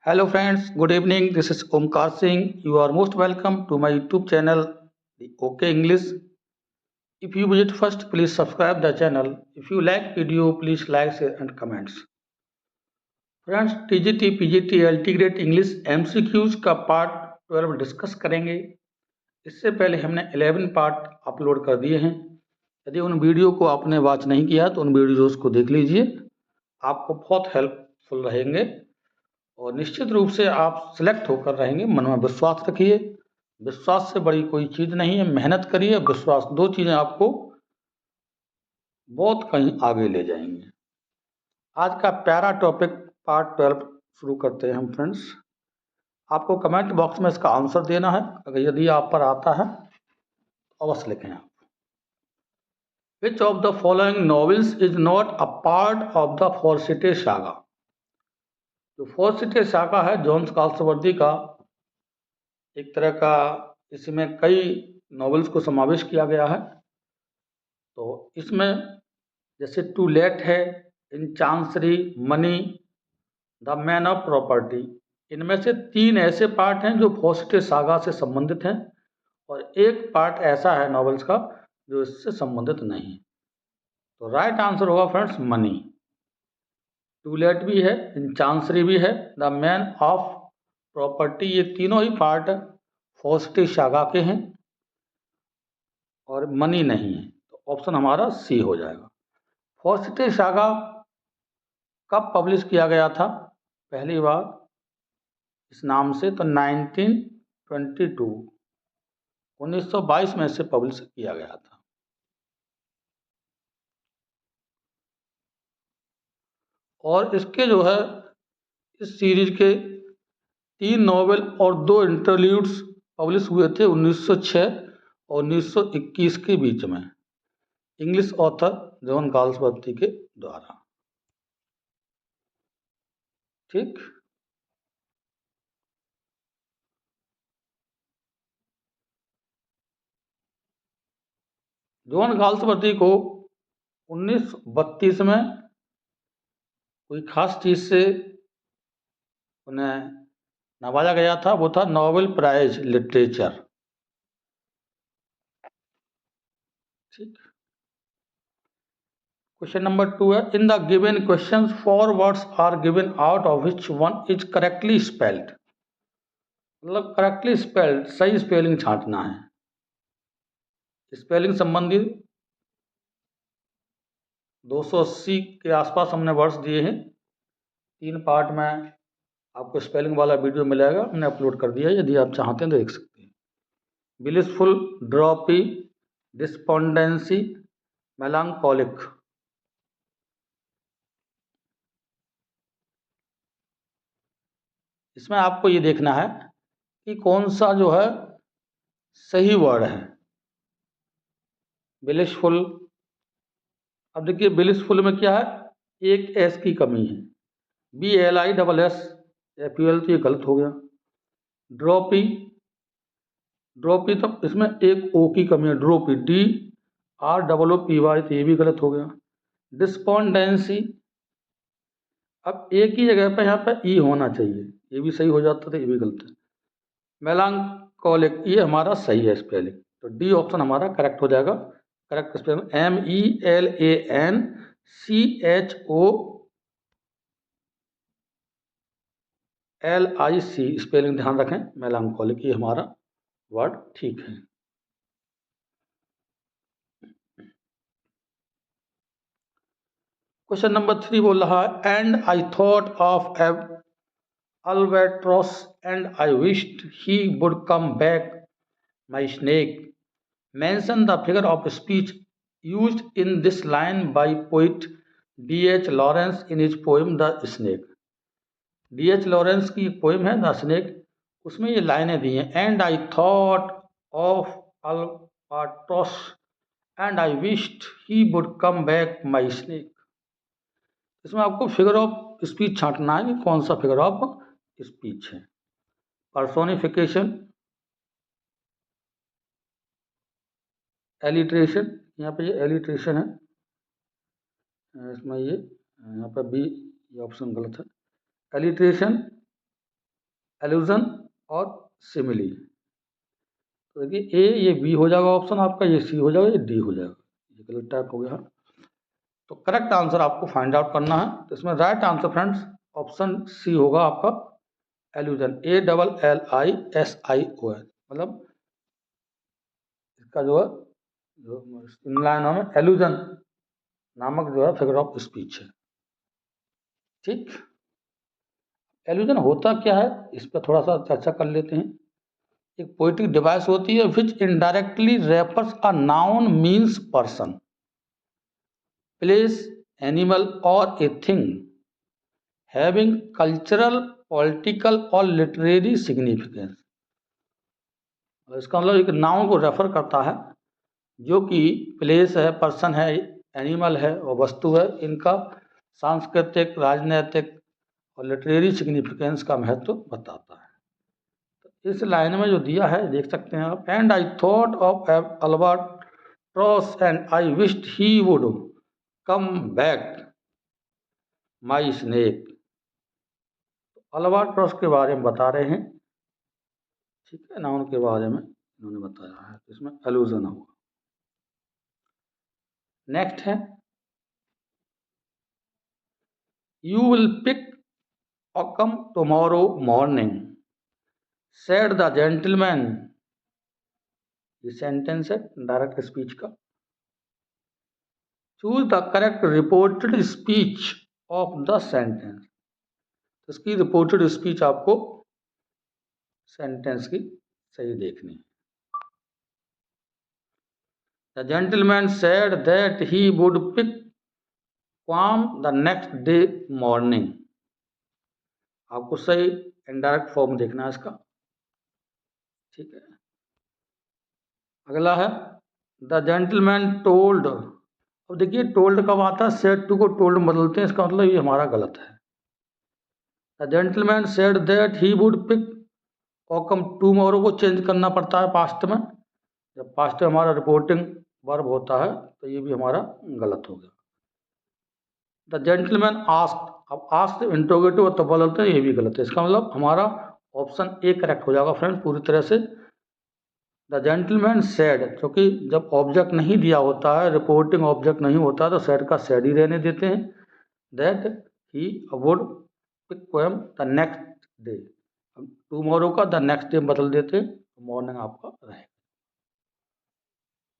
Hello friends, good evening. This is Omkar Singh. You are most welcome to my YouTube channel, the OK English. If you visit first, please subscribe the channel. If you like video, please like, share and comments. Friends TGT PGT LT grade English MCQs का part 12 discuss करेंगे। इससे पहले हमने 11 part upload कर दिए हैं। यदि उन वीडियो को आपने वॉच नहीं किया तो उन वीडियोज़ को देख लीजिए, आपको बहुत हेल्पफुल रहेंगे और निश्चित रूप से आप सिलेक्ट होकर रहेंगे। मन में विश्वास रखिए, विश्वास से बड़ी कोई चीज़ नहीं है। मेहनत करिए, विश्वास, दो चीज़ें आपको बहुत कहीं आगे ले जाएंगे। आज का प्यारा टॉपिक पार्ट 12 शुरू करते हैं हम फ्रेंड्स। आपको कमेंट बॉक्स में इसका आंसर देना है। अगर यदि आप पर आता है तो अवश्य लिखें आप। Which of the following novels is not a part of the Forsyte Saga. जो फॉर्सिटे सागा है जॉन गाल्सवर्दी का एक तरह का, इसमें कई नॉवेल्स को समावेश किया गया है। तो इसमें जैसे टू लेट है, in chancery, money, the man of property, इनमें से 3 ऐसे पार्ट हैं जो फॉस्टे सागा से संबंधित हैं और एक पार्ट ऐसा है नॉवेल्स का जो इससे संबंधित नहीं। तो राइट आंसर होगा फ्रेंड्स मनी। टू लेट भी है, इन चांसरी भी है, द मैन ऑफ प्रॉपर्टी, ये तीनों ही पार्ट फॉस्टे सागा के हैं और मनी नहीं है। तो ऑप्शन हमारा सी हो जाएगा। फॉस्टे सागा कब पब्लिश किया गया था पहली बार इस नाम से? तो 1922 में से पब्लिश किया गया था। और इसके जो है इस सीरीज के 3 नॉवेल और 2 इंटरल्यूड्स पब्लिश हुए थे 1906 और 1921 के बीच में, इंग्लिश ऑथर जॉन गाल्सवर्दी के द्वारा। ठीक, जॉन गाल्सवर्दी को 1932 में कोई खास चीज से उन्हें नवाजा गया था, वो था नोबेल प्राइज लिटरेचर। ठीक, क्वेश्चन नंबर 2 है, in the given questions 4 words are given out of which one is correctly spelled. मतलब करेक्टली स्पेल्ड, सही स्पेलिंग छांटना है। स्पेलिंग संबंधी 280 के आसपास हमने वर्ड्स दिए हैं। 3 पार्ट में आपको स्पेलिंग वाला वीडियो मिलेगा, हमने अपलोड कर दिया है, यदि आप चाहते हैं तो देख सकते हैं। Blissful, drowsy, despondency, melancholic. इसमें आपको ये देखना है कि कौन सा जो है सही वर्ड है। ब्लिसफुल, अब देखिए ब्लिसफुल में क्या है, एक एस की कमी है, BLISSFUL, तो ये गलत हो गया। ड्रॉपी, ड्रॉपी तो इसमें एक ओ की कमी है, ड्रोपी, DROOPY, तो ये भी गलत हो गया। डिस्पोंडेंसी, अब एक ही जगह पे यहाँ पे ई होना चाहिए, ये भी सही हो जाता था, ये भी गलत है। मेलांकोलिक, ये हमारा सही है स्पेलिंग, तो डी ऑप्शन हमारा करेक्ट हो जाएगा। करेक्ट स्पेलिंग MELANCHOLIC, स्पेलिंग ध्यान रखें, मेलांकोलिक, ये हमारा वर्ड ठीक है। क्वेश्चन नंबर 3 बोल रहा है, and I thought of Albatross and I wished he would come back, my snake. Mention the figure of speech used in this line by poet D.H. Lawrence in his poem The Snake. D.H. Lawrence की एक poem है the snake, उसमें ये लाइनें दी हैं, and I thought of albatross and I wished he would come back my snake. इसमें आपको figure of speech छांटना है कि कौन सा फिगर ऑफ स्पीच है। पर्सोनिफिकेशन, एलिट्रेशन, यहाँ पे ये एलिट्रेशन है, इसमें ये यहाँ पर बी, ये ऑप्शन गलत है। एलिट्रेशन, एल्यूजन और सिमिली। तो देखिए ए ये बी हो जाएगा ऑप्शन आपका, ये सी हो जाएगा, ये डी हो जाएगा, ये गलत टाइप हो गया। तो करेक्ट आंसर आपको फाइंड आउट करना है। तो इसमें right answer friends option C होगा आपका, एल्यूजन, ALLISION, मतलब इसका जो है जो इन लाइनों में एल्यूजन नामक जो है फिगर ऑफ स्पीच है। ठीक, एल्यूजन होता क्या है इस पर थोड़ा सा चर्चा कर लेते हैं। एक पोएटिक डिवाइस होती है which indirectly refers a noun means person, place, animal और a thing having cultural, political और लिटरेरी सिग्निफिकेंस। इसका मतलब एक नाउन को रेफर करता है जो कि प्लेस है, पर्सन है, एनिमल है और वस्तु है, इनका सांस्कृतिक, राजनीतिक और लिटरेरी सिग्निफिकेंस का महत्व बताता है। इस लाइन में जो दिया है देख सकते हैं आप, and I thought of albatross and I wished he would come back my snake. Albatross के बारे में बता रहे हैं, ठीक है, नाउन के बारे में इन्होंने बताया है, इसमें एलूजन होगा। नेक्स्ट है, you will pick Occam tomorrow morning, said the gentleman। ये सेंटेंस है डायरेक्ट स्पीच का। Choose the correct reported speech of the sentence. इसकी रिपोर्टेड स्पीच आपको सेंटेंस की सही देखनी है। The gentleman said that he would pick Occam the next day morning. आपको सही इनडायरेक्ट फॉर्म देखना है इसका, ठीक है। अगला है, द जेंटलमैन टोल्ड। अब देखिए टोल्ड कब आता है, सेड टू को टोल्ड में बदलते हैं, इसका मतलब ये हमारा गलत है। The gentleman said that he would pick Occam tomorrow को चेंज करना पड़ता है पास्ट में। जब पास्ट में हमारा रिपोर्टिंग वर्ब होता है तो ये भी हमारा गलत हो गया। द जेंटलमैन आस्क्ड, अब आस्क्ड इंट्रोगेटिव तो बदलते हैं, ये भी गलत है। इसका मतलब हमारा ऑप्शन ए करेक्ट हो जाएगा फ्रेंड पूरी तरह से। द जेंटलमैन सेड, क्योंकि जब ऑब्जेक्ट नहीं दिया होता है, रिपोर्टिंग ऑब्जेक्ट नहीं होता तो सेड का सेड ही रहने देते हैं। That he would pick poem the next day, tomorrow का द नेक्स्ट डे बदल देते, मॉर्निंग आपका रहेगा।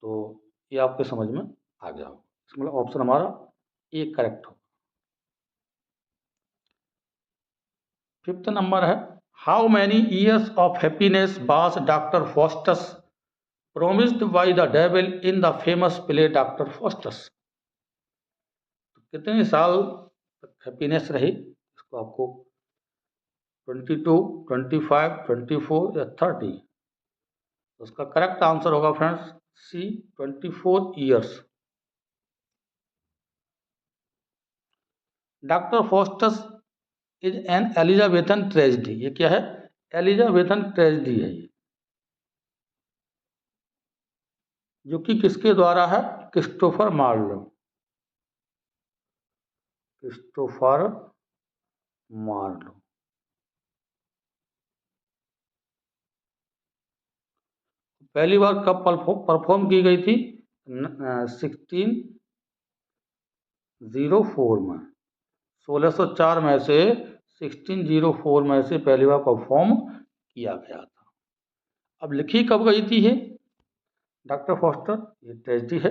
तो ये आपके समझ में आ गया होगा, इसका मतलब ऑप्शन हमारा ए करेक्ट हो। फिफ्थ नंबर है, how many years of happiness was doctor Faustus promised by the devil in the famous play doctor Faustus. कितने साल तक हैप्पीनेस रही, इसको आपको 22, 25, 24 या 30। तो उसका करेक्ट आंसर होगा friends C, 24 years. Doctor Faustus is an Elizabethan tragedy. ये क्या है, एलिजाबेथन ट्रेजेडी है ये, जो कि किसके द्वारा है, क्रिस्टोफर मार्लो, क्रिस्टोफर मार्लो। पहली बार कब परफॉर्म की गई थी, 1604 में, 1604 में से 1604 में से पहली बार परफॉर्म किया गया था। अब लिखी कब गई थी ये डॉक्टर फॉस्टर, ये ट्रेजेडी है,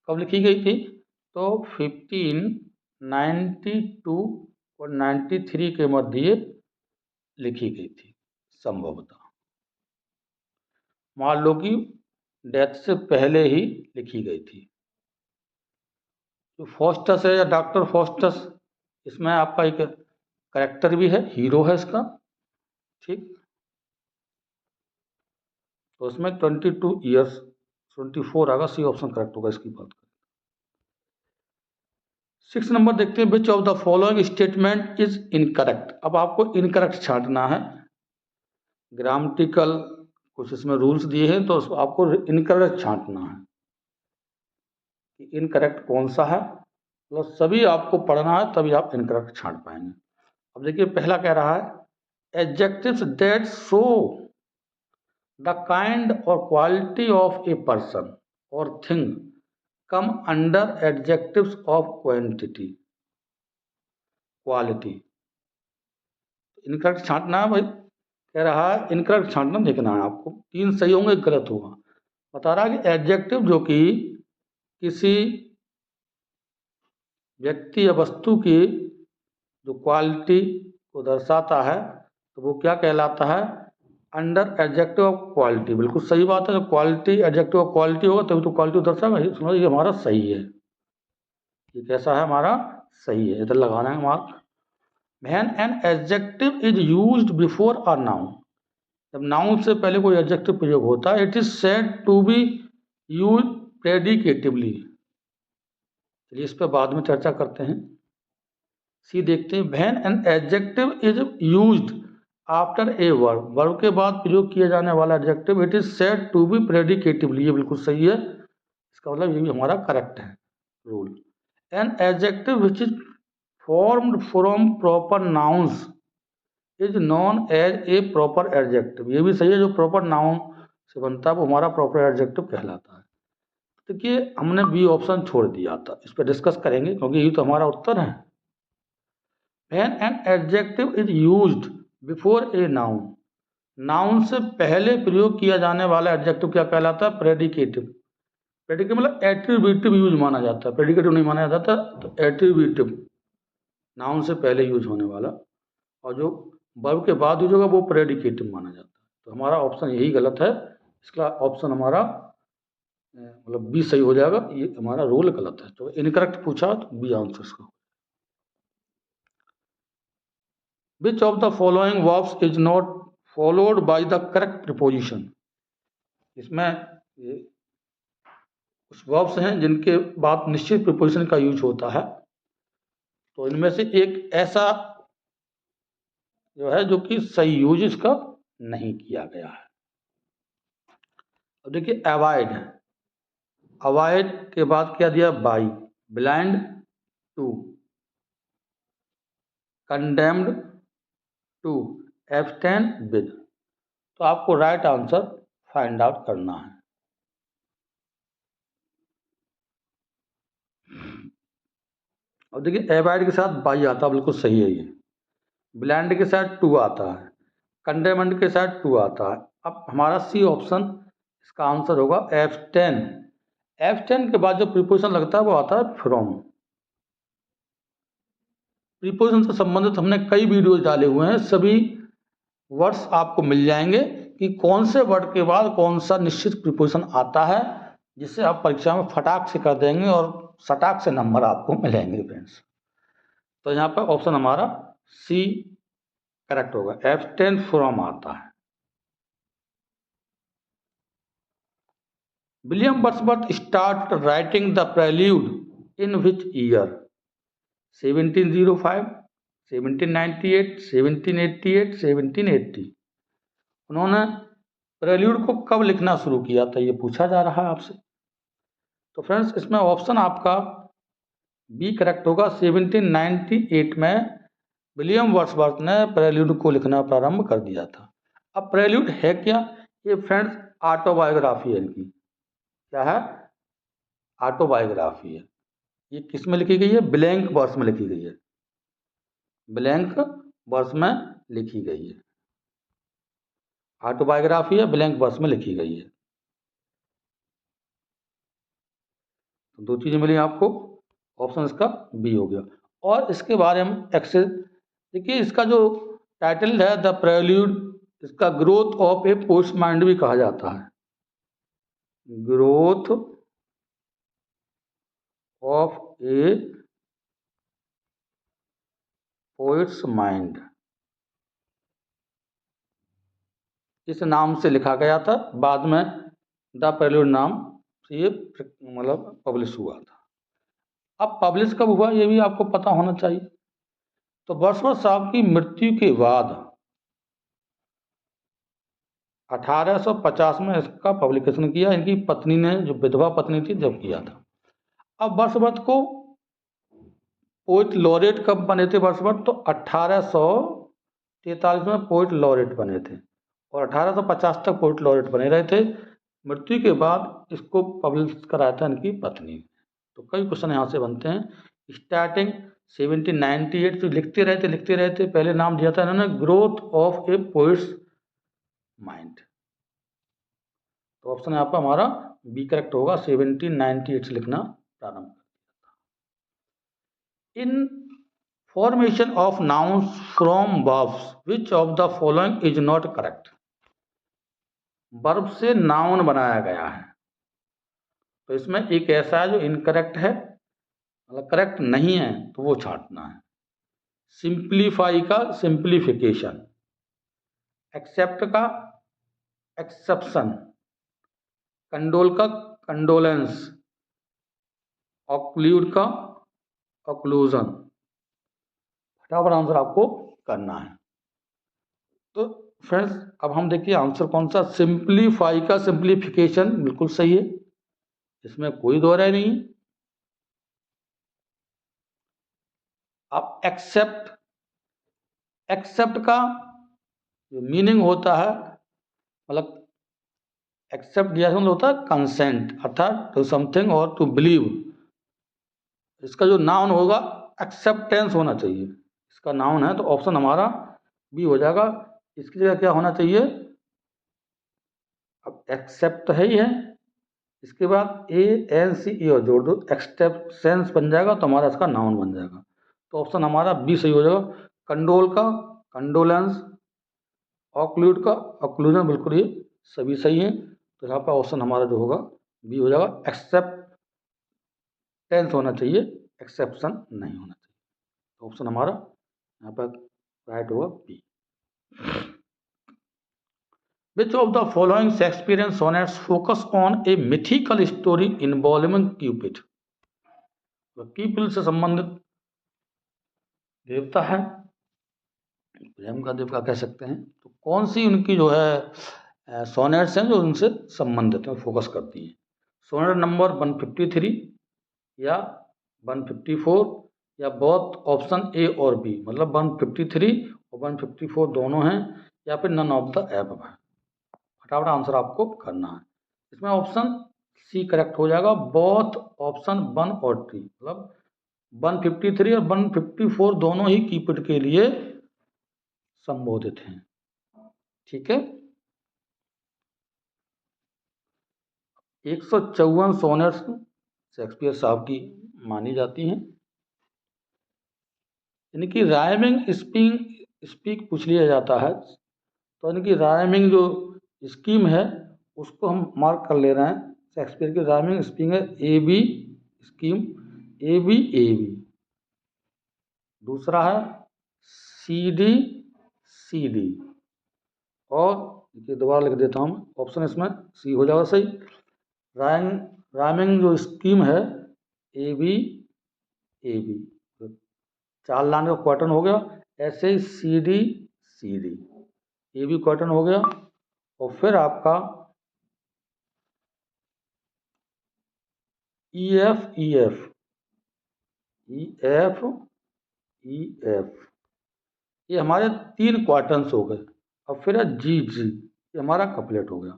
कब लिखी गई थी, तो 1592 और 93 के मध्य लिखी गई थी संभवतः। मार्लो की डेथ से पहले ही लिखी गई थी। जो फॉस्टस है या डॉक्टर फॉस्टस, इसमें आपका एक करेक्टर भी है, हीरो है इसका, ठीक। तो इसमें 22 ईयर्स, 24 आएगा, सी ऑप्शन करेक्ट होगा इसकी बात करें। 6 नंबर देखते हैं, विच of the following statement is incorrect. अब आपको इनकरेक्ट छांटना है, ग्रामेटिकल कुछ इसमें रूल्स दिए हैं तो आपको इनकरेक्ट छांटना है कि इनकरेक्ट कौन सा है, मतलब सभी आपको पढ़ना है तभी आप इनकरेक्ट छांट पाएंगे। अब देखिए पहला कह रहा है, adjectives that show the kind और क्वालिटी ऑफ ए पर्सन और thing come under adjectives of quantity quality. Incorrect छांटना है भाई, कह रहा है इनकरेक्ट छांटना देखना है आपको, 3 सही होंगे 1 गलत होगा। बता रहा है कि एडजेक्टिव जो कि किसी व्यक्ति या वस्तु की जो क्वालिटी को दर्शाता है तो वो क्या कहलाता है, अंडर एडजेक्टिव ऑफ क्वालिटी। बिल्कुल सही बात है, जब क्वालिटी एडजेक्टिव ऑफ क्वालिटी होगा तभी तो क्वालिटी दर्शाएगा। सुनो ये हमारा सही है, ये कैसा है हमारा सही है, इधर लगाना है mark. When an adjective is used before a noun, जब नाउन से पहले कोई एडजेक्टिव प्रयोग होता है, it is said to be used predicatively. चलिए इस पर बाद में चर्चा करते हैं। सी देखते हैं, when an adjective is used after a verb, verb के बाद प्रयोग किया जाने वाला adjective, it is said to be predicatively. ये बिल्कुल सही है, इसका मतलब ये भी हमारा करेक्ट है rule. An adjective which is formed from proper nouns is known as a proper adjective. ये भी सही है, जो प्रॉपर नाउन से बनता है वो हमारा प्रॉपर एडजेक्टिव कहलाता है। देखिए हमने बी ऑप्शन छोड़ दिया था, इस पर डिस्कस करेंगे क्योंकि ये तो हमारा उत्तर है। When an adjective is used before a noun, noun से पहले प्रयोग किया जाने वाला एडजेक्टिव क्या कहलाता है, प्रेडिकेटिव। प्रेडिकेटिव मतलब एट्रीब्यूटिव यूज माना जाता है, प्रेडिकेटिव नहीं माना जाता, तो एट्रीब्यूटिव नाउन से पहले यूज होने वाला, और जो वर्ब के बाद यूज होगा वो प्रेडिकेटिव माना जाता है। तो हमारा ऑप्शन यही गलत है, इसका ऑप्शन हमारा मतलब बी सही हो जाएगा, ये हमारा रूल गलत है। तो इनकरेक्ट पूछा तो बी आंसर इसका। Which of the following verbs is not followed by the correct preposition? इसमें ये कुछ वर्ब्स हैं जिनके बाद निश्चित प्रीपोजिशन का यूज होता है, तो इनमें से एक ऐसा जो है जो कि सही यूज इसका नहीं किया गया है। अब देखिए अवॉइड है, अवॉइड के बाद क्या दिया, by, blind to, condemned to, abstain with. तो आपको राइट आंसर फाइंड आउट करना है। अब देखिए एवॉइड के साथ बाई आता है, बिल्कुल सही है ये। ब्लाइंड के साथ टू आता है, कंडेम्ड के साथ टू आता है। अब हमारा सी ऑप्शन इसका आंसर होगा एब्सटेन। एब्सटेन के बाद जो प्रीपोजिशन लगता है वो आता है फ्रॉम। प्रीपोजिशन से संबंधित हमने कई वीडियोज डाले हुए हैं, सभी वर्ड्स आपको मिल जाएंगे कि कौन से वर्ड के बाद कौन सा निश्चित प्रीपोजिशन आता है, जिससे आप परीक्षा में फटाक से कर देंगे और सटाक से नंबर आपको मिलेंगे फ्रेंड्स। तो यहाँ पर ऑप्शन हमारा सी करेक्ट होगा, एब्सटेन फ्रॉम आता है। William Wordsworth start writing the prelude in which year, 1705, 1798, 1788, 1780। उन्होंने प्रेल्यूड को कब लिखना शुरू किया था, ये पूछा जा रहा है आपसे। तो फ्रेंड्स इसमें ऑप्शन आपका बी करेक्ट होगा, 1798 में विलियम वर्ड्सवर्थ ने प्रेल्यूड को लिखना प्रारंभ कर दिया था। अब प्रेल्यूड है क्या, ये फ्रेंड्स ऑटोबायोग्राफी है इनकी। क्या है, ऑटोबायोग्राफी है। ये किस में लिखी गई है, ब्लैंक वर्स में लिखी गई है, ब्लैंक वर्स में लिखी गई है। ऑटोबायोग्राफी है, ब्लैंक वर्स में लिखी गई है। तो 2 चीजें मिली आपको, ऑप्शन इसका बी हो गया। और इसके बारे में एक्सेस देखिए, इसका जो टाइटल है द प्रेल्यूड, इसका growth of A poets mind भी कहा जाता है, growth of A poets mind, इस नाम से लिखा गया था। बाद में द प्रेल्यूड नाम से ये मतलब पब्लिश हुआ था। अब पब्लिश कब हुआ ये भी आपको पता होना चाहिए। तो वर्ड्सवर्थ साहब की मृत्यु के बाद 1850 में इसका पब्लिकेशन किया, इनकी पत्नी ने, जो विधवा पत्नी थी, जब किया था। अब वर्ड्सवर्थ को पोएट लॉरेट कब बने थे वर्ड्सवर्थ, तो 1883 43 में पोइट लॉरेट बने थे और 1850 तक पोइट लॉरेट बने रहे थे। मृत्यु के बाद इसको पब्लिश कराया था इनकी पत्नी ने। तो कई क्वेश्चन यहाँ से बनते हैं। स्टार्टिंग 1798 तो लिखते रहते पहले नाम दिया था इन्होंने growth of A poets mind. तो ऑप्शन यहाँ पर हमारा बी करेक्ट होगा, 1798 से लिखना प्रारंभ कर दिया था। In formation of nouns from verbs which of the following is not correct. Verb से नाउन बनाया गया है, तो इसमें एक ऐसा है जो इनकरेक्ट है, मतलब करेक्ट नहीं है तो वो छांटना है। सिंप्लीफाई का सिंप्लीफिकेशन, एक्सेप्ट का एक्सेप्शन, कंडोल का कंडोलेंस, ऑक्लूड का ऑक्लूजन। फटाफट आंसर आपको करना है। तो फ्रेंड्स अब हम देखिए आंसर कौन सा। सिंप्लीफाई का सिंप्लीफिकेशन बिल्कुल सही है, इसमें कोई दो राय नहीं है। अब एक्सेप्ट, एक्सेप्ट का जो मीनिंग होता है, मतलब एक्सेप्ट दिया होता है कंसेंट, अर्थात टू समथिंग और टू बिलीव। इसका जो नाउन होगा एक्सेप्टेंस होना चाहिए, इसका नाउन है, तो ऑप्शन हमारा बी हो जाएगा। इसकी जगह क्या होना चाहिए, अब एक्सेप्ट है ही है, इसके बाद ए एन सी ई और जोड़ दो, एक्सेप्टेंस बन जाएगा, तो हमारा इसका नाउन बन जाएगा। तो ऑप्शन हमारा बी सही हो जाएगा। कंडोल का कंडोलेंस, ऑक्लूड का ऑक्लूजन, बिल्कुल ये सभी सही है। तो यहाँ पर ऑप्शन हमारा जो होगा बी हो जाएगा। एक्सेप्टेंस होना चाहिए, एक्सेप्शन नहीं होना चाहिए। तो ऑप्शन हमारा यहाँ पर राइट होगा B. Which of the following Shakespearean sonnets focus on a mythical story involving Cupid? Cupid से संबंधित देवता है, प्रेम का देवता कह सकते हैं। तो कौन सी उनकी जो है सोनेट्स हैं जो उनसे संबंधित हैं, फोकस करती हैं। सोनेट नंबर 153 या 154 या बोथ ऑप्शन ए और बी, मतलब 153 और 154 दोनों हैं, या फिर नन ऑफ द एबव है। फटाफट आंसर आपको करना है। इसमें ऑप्शन सी करेक्ट हो जाएगा, बोथ ऑप्शन 1 और 3, मतलब 153 और 154 दोनों ही कीपिड के लिए संबोधित हैं। ठीक है, 154 सोनेट्स शेक्सपियर साहब की मानी जाती हैं। इनकी राइमिंग स्पीक पूछ लिया जाता है, तो इनकी राइमिंग जो स्कीम है उसको हम मार्क कर ले रहे हैं। शेक्सपियर की राइमिंग स्कीम है A B scheme, A B A B. दूसरा है सी डी सी डी, और ये दोबारा लिख देता हूँ, ऑप्शन इसमें सी हो जाएगा सही। राइमिंग जो स्कीम है A B A B, 4 line का क्वार्टन हो गया। ऐसे ही सी डी ए बी क्वार्टन हो गया, और फिर आपका ई एफ ई एफ ये हमारे 3 क्वार्टन्स हो गए। अब फिर है जी ये हमारा कपलेट हो गया,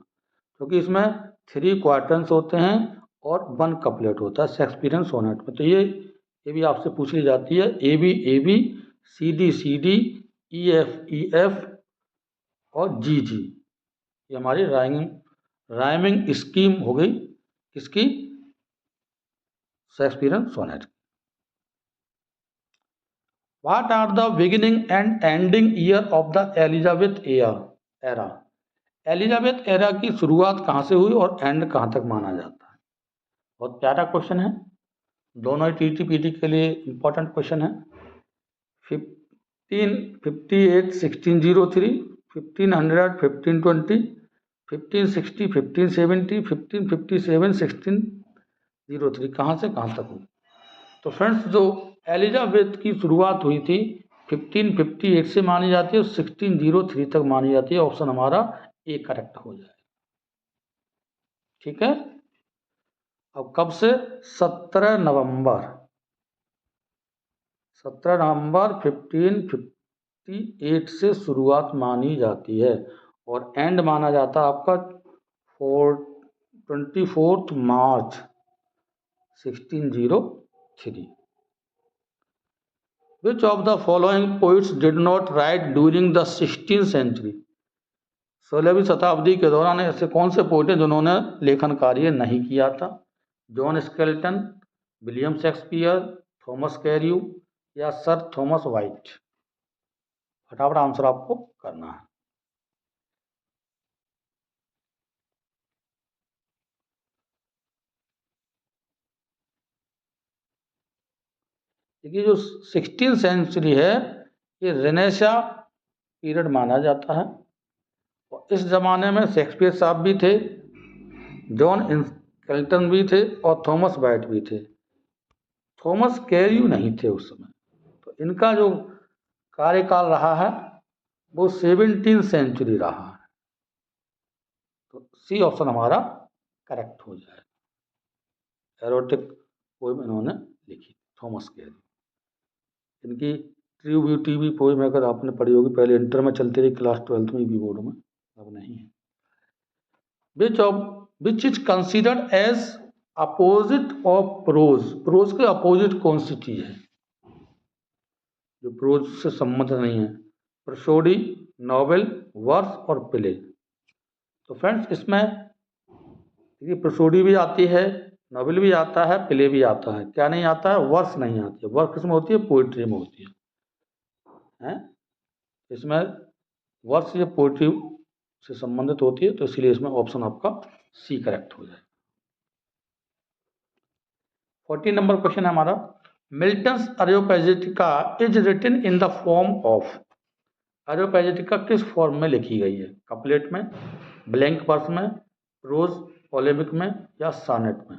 क्योंकि इसमें 3 क्वार्टन्स होते हैं और 1 कपलेट होता है शेक्सपियरियन सोनेट में। तो ये भी आपसे पूछ ली जाती है, A B C D E F और जी ये हमारी राइमिंग स्कीम हो गई किसकी, Shakespearean sonnet. What are the beginning and ending year of the Elizabeth era? Elizabeth era की शुरुआत कहाँ से हुई और एंड कहाँ तक माना जाता है? बहुत प्यारा क्वेश्चन है, दोनों ही टीटी पीटी के लिए इंपॉर्टेंट क्वेश्चन है। 1558 1603, 1500 1520, 1560 1570, 1557 1603, कहाँ से कहाँ तक हुई? तो फ्रेंड्स जो एलिजाबेथ की शुरुआत हुई थी 1558 से मानी जाती है और 1603 तक मानी जाती है। ऑप्शन हमारा ए करेक्ट हो जाएगा। ठीक है, अब कब से? 17 नवंबर 1558 1868 से शुरुआत मानी जाती है और एंड माना जाता है आपका 24 मार्च 1603। Which of the following poets did not write during the 16th century? 16वीं शताब्दी के दौरान ऐसे कौन से पोएट हैं जिन्होंने लेखन कार्य नहीं किया था? John Skelton, William Shakespeare, Thomas Carew या सर थॉमस वाइट? फटाफट आंसर आपको करना है। देखिए जो 16th सेंचुरी है ये रेनेसा पीरियड माना जाता है और इस जमाने में शेक्सपियर साहब भी थे, जॉन स्केल्टन भी थे और थॉमस वाइट भी थे। थॉमस कैरियू नहीं थे उस समय। तो इनका जो कार्यकाल रहा है वो 17th सेंचुरी रहा है। तो सी ऑप्शन हमारा करेक्ट हो जाएगा। एरोटिक पोएम इन्होंने लिखी थॉमस कैरियू। इनकी ट्रू ब्यूटी भी पोएम अगर आपने पढ़ी होगी, पहले इंटर में चलती रही, क्लास 12th में भी, बोर्ड में अब नहीं है। Which is considered as opposite of prose? Prose के अपोजिट कौन सी चीज है जो प्रोज से संबंध नहीं है? प्रोसोडी, नॉवेल, वर्स और प्ले। तो फ्रेंड्स इसमें देखिए प्रोसोडी भी आती है, नॉवेल भी आता है, प्ले भी आता है। क्या नहीं आता है? वर्स नहीं आती है। वर्स किसमें होती है? पोइट्री में होती है। इसमें वर्स ये पोइट्री से संबंधित होती है, तो इसलिए इसमें ऑप्शन आपका सी करेक्ट हो जाए। 14 नंबर क्वेश्चन है हमारा, Milton's Areopagitica is written in the form of? Areopagitica किस फॉर्म में लिखी गई है? कपलेट में, ब्लैंक वर्स में, प्रोज पोलेमिक में या सॉनेट में?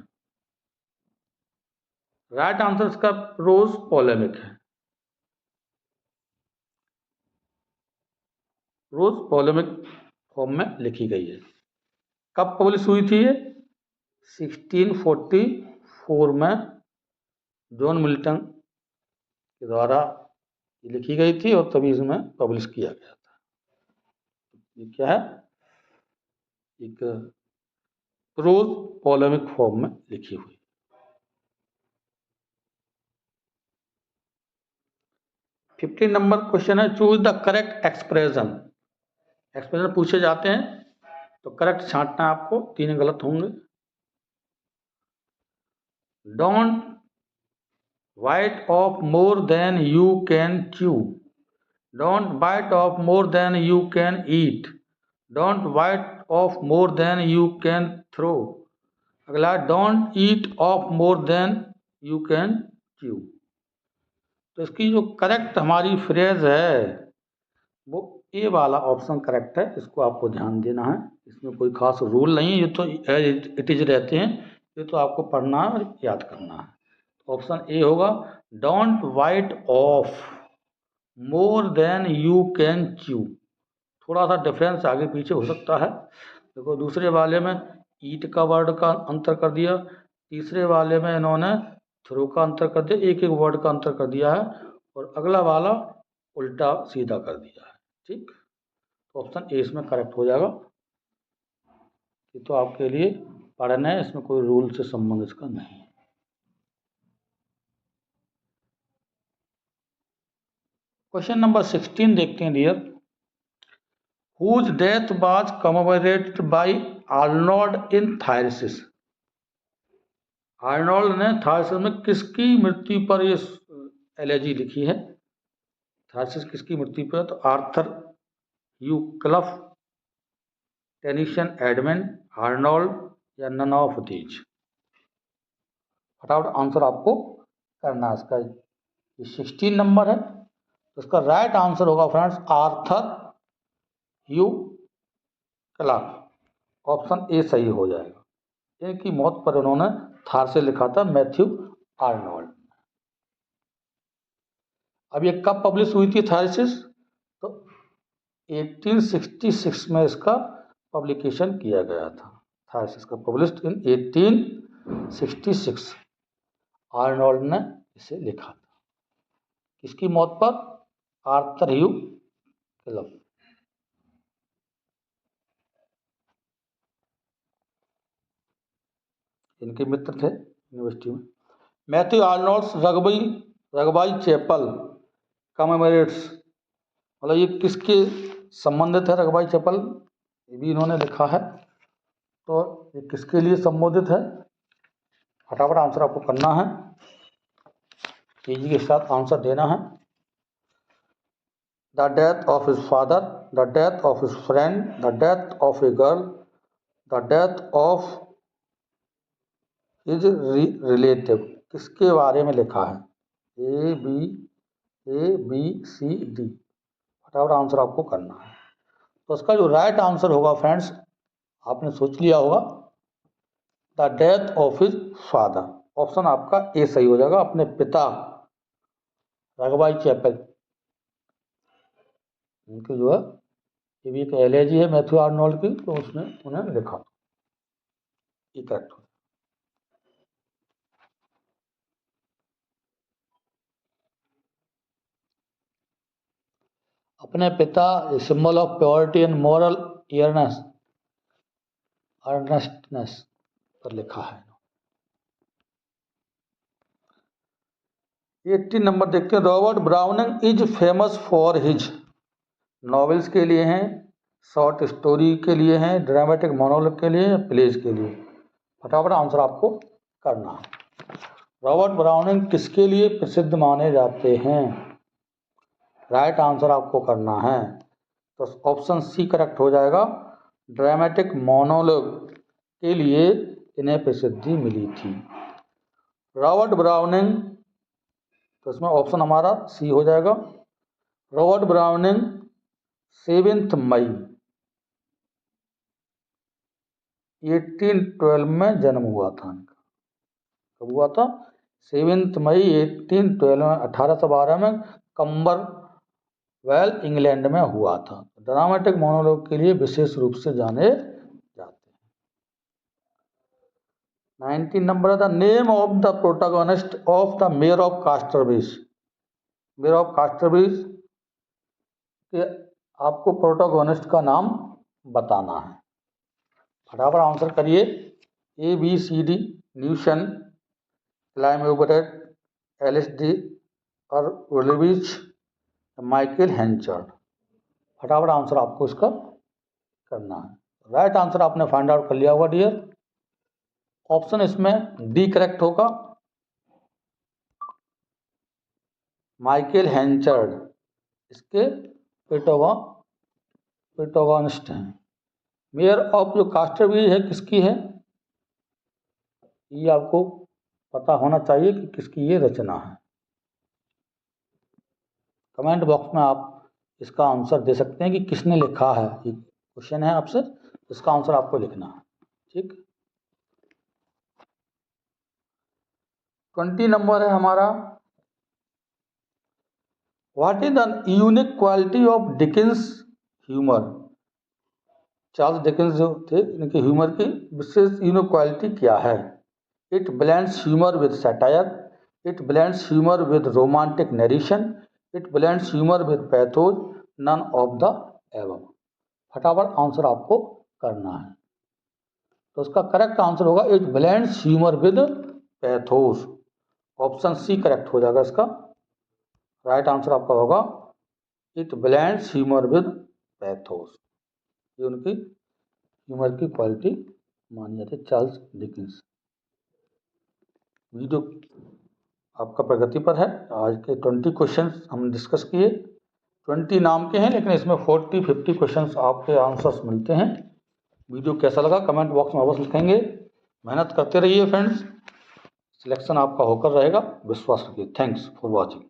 राइट आंसर इसका प्रोज पोलेमिक है। प्रोज पोलेमिक फॉर्म में लिखी गई है। कब पब्लिश हुई थी ये? 1644 में जॉन मिल्टन के द्वारा लिखी गई थी और तभी इसमें पब्लिश किया गया था। ये क्या है? एक प्रोज पोलेमिक फॉर्म में लिखी हुई। 15 नंबर क्वेश्चन है, choose the correct expression. Expression पूछे जाते हैं तो करेक्ट छांटना है आपको, 3 गलत होंगे। Don't bite off more than you can chew, don't bite off more than you can eat, don't bite off more than you can throw. अगला, don't eat off more than you can chew. तो इसकी जो correct हमारी phrase है वो ए वाला option correct है। इसको आपको ध्यान देना है, इसमें कोई खास रूल नहीं है, ये तो इट इज रहते हैं, ये तो आपको पढ़ना है और याद करना है। ऑप्शन ए होगा, don't bite off more than you can chew. थोड़ा सा डिफरेंस आगे पीछे हो सकता है। देखो दूसरे वाले में ईट का वर्ड का अंतर कर दिया, तीसरे वाले में इन्होंने थ्रो का अंतर कर दिया, एक एक वर्ड का अंतर कर दिया है, और अगला वाला उल्टा सीधा कर दिया है। ठीक, तो ऑप्शन ए इसमें करेक्ट हो जाएगा। ये तो आपके लिए पढ़ना है, इसमें कोई रूल से संबंध इसका नहीं है। क्वेश्चन नंबर 16 देखते हैं dear. Whose death was commemorated by Arnold in Thyrsis? Arnold ने थायरसिस में किसकी मृत्यु पर ये एलेजी लिखी है? थायरसिस किसकी मृत्यु पर? तो आर्थर यूक्लिफ, टेनिसन एडमंड, आर्नोल्ड या नन ऑफ दीज? फटाफट आंसर आपको करना है इसका। ये 16 नंबर है, तो इसका राइट आंसर होगा फ्रेंड्स आर्थर यूक्लिफ। ऑप्शन ए सही हो जाएगा। इनकी मौत पर उन्होंने थारसिस लिखा था, मैथ्यू आर्नोल्ड। अब ये कब पब्लिश हुई थी थारसिस? तो 1866 में इसका पब्लिकेशन किया गया था। थारसिस का पब्लिश्ड इन 1866 आर्नोल्ड ने इसे लिखा था। किसकी मौत पर? Arthur club. इनके मित्र थे यूनिवर्सिटी में। मैथ्यू आर्नोल्ड्स रगबाई चैपल कमेमोरेट्स, मतलब ये किसके संबंधित है रगबाई चैपल, ये भी इन्होंने लिखा है। तो ये किसके लिए संबोधित है, फटाफट आंसर आपको करना है, तेजी के साथ आंसर देना है। The death of his father, the death of his friend, the death of a girl, the death of his relative, किसके बारे में लिखा है, ए बी सी डी, फटाफट आंसर आपको करना है। तो इसका जो राइट आंसर होगा फ्रेंड्स, आपने सोच लिया होगा, the death of his father, option आपका ए सही हो जाएगा। अपने पिता रगबाई चैपल, उनकी जो है ये भी एक एलेजी है मैथ्यू आर्नोल्ड की, तो उसने उन्हें लिखा, ये करेक्ट हो। अपने पिता symbol of purity and moral earnestness पर लिखा है। 18 नंबर देखते हैं। Robert Browning is famous for his, novels के लिए हैं, शॉर्ट स्टोरी के लिए हैं, ड्रामेटिक मोनोलॉग के लिए, प्लेज के लिए, फटाफट आंसर आपको करना है। रॉबर्ट ब्राउनिंग किसके लिए प्रसिद्ध माने जाते हैं, राइट आंसर आपको करना है। तो ऑप्शन सी करेक्ट हो जाएगा, ड्रामेटिक मोनोलॉग के लिए इन्हें प्रसिद्धि मिली थी। रॉबर्ट ब्राउनिंग, तो इसमें ऑप्शन हमारा सी हो जाएगा। रॉबर्ट ब्राउनिंग 7 मई 1812 में जन्म हुआ था इनका। कब हुआ था, 7 मई 1812 में, 1812 में कम्बरवेल इंग्लैंड में हुआ था। ड्रामेटिक मोनोलॉग के लिए विशेष रूप से जाने जाते हैं। 19 नंबर है, the name of the protagonist of the Mayor of Casterbridge, Mayor of Casterbridge के आपको प्रोटागोनिस्ट का नाम बताना है, फटाफट आंसर करिए। ए बी सी डी, न्यूशन, क्लाइम ओवरेट, LSD और ओलिविच, माइकल हेंचर्ड, फटाफट आंसर आपको इसका करना है। राइट आंसर आपने फाइंड आउट कर लिया होगा डियर। ऑप्शन इसमें डी करेक्ट होगा, माइकल हेंचर्ड इसके प्रोटोगोनिस्ट हैं। मेयर ऑफ जो कास्टरविच है किसकी है, ये आपको पता होना चाहिए कि किसकी ये रचना है। कमेंट बॉक्स में आप इसका आंसर दे सकते हैं कि किसने लिखा है, ये क्वेश्चन है आपसे, इसका आंसर आपको लिखना है, ठीक। 20 नंबर है हमारा, what is the unique quality of Dickens humour, Charles Dickens जो थे इनके ह्यूमर की विशेष यूनिक क्वालिटी क्या है। It blends humour with satire, it blends humour with romantic narration, it blends humour with pathos, none of the above, फटाफट answer आपको करना है। तो उसका करेक्ट आंसर होगा it blends humour with pathos, option C correct हो जाएगा इसका। राइट आंसर आपका होगा it blends humour with pathos, ये उनकी ह्यूमर की क्वालिटी मानी जाती है, चार्ल्स डिकिंस। वीडियो आपका प्रगति पर है। आज के 20 क्वेश्चंस हम डिस्कस किए, 20 नाम के हैं लेकिन इसमें 40-50 क्वेश्चंस आपके आंसर्स मिलते हैं। वीडियो कैसा लगा कमेंट बॉक्स में अवश्य लिखेंगे। मेहनत करते रहिए फ्रेंड्स, सिलेक्शन आपका होकर रहेगा, विश्वास रखिए। Thanks for watching.